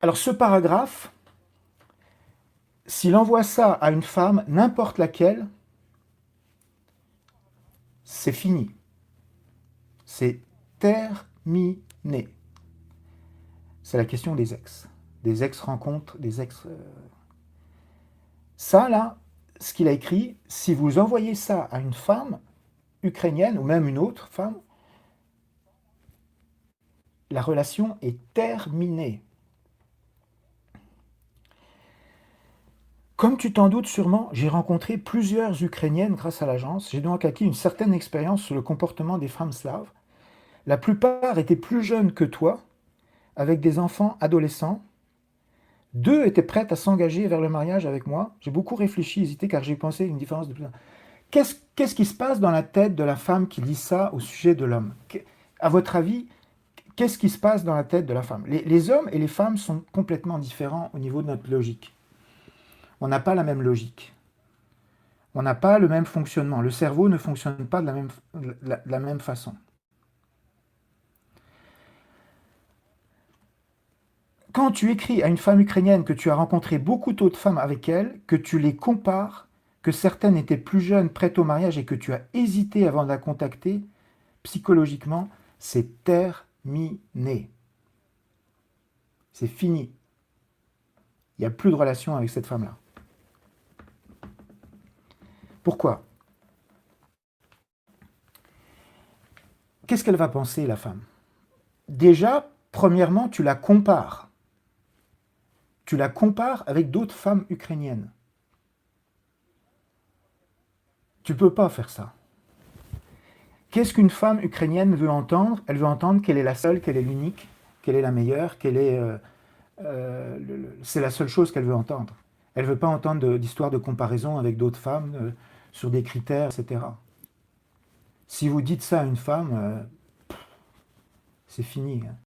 Alors ce paragraphe, s'il envoie ça à une femme, n'importe laquelle, c'est fini. C'est terminé. C'est la question des ex. Des ex-rencontres, des ex... Ça, là, ce qu'il a écrit, si vous envoyez ça à une femme ukrainienne, ou même une autre femme, la relation est terminée. Comme tu t'en doutes sûrement, j'ai rencontré plusieurs Ukrainiennes grâce à l'agence. J'ai donc acquis une certaine expérience sur le comportement des femmes slaves. La plupart étaient plus jeunes que toi, avec des enfants adolescents. 2 étaient prêtes à s'engager vers le mariage avec moi. J'ai beaucoup réfléchi, hésité, car j'ai pensé à une différence de... Qu'est-ce qui se passe dans la tête de la femme qui lit ça au sujet de l'homme? À votre avis, qu'est-ce qui se passe dans la tête de la femme? Les hommes et les femmes sont complètement différents au niveau de notre logique. On n'a pas la même logique. On n'a pas le même fonctionnement. Le cerveau ne fonctionne pas de la même façon. Quand tu écris à une femme ukrainienne que tu as rencontré beaucoup d'autres femmes avec elle, que tu les compares, que certaines étaient plus jeunes, prêtes au mariage et que tu as hésité avant de la contacter, psychologiquement, c'est terminé. C'est fini. Il n'y a plus de relation avec cette femme-là. Pourquoi? Qu'est-ce qu'elle va penser, la femme? Déjà, premièrement, tu la compares. Tu la compares avec d'autres femmes ukrainiennes. Tu ne peux pas faire ça. Qu'est-ce qu'une femme ukrainienne veut entendre? Elle veut entendre qu'elle est la seule, qu'elle est l'unique, qu'elle est la meilleure, qu'elle est... c'est la seule chose qu'elle veut entendre. Elle ne veut pas entendre d'histoires de comparaison avec d'autres femmes sur des critères, etc. Si vous dites ça à une femme, c'est fini, hein.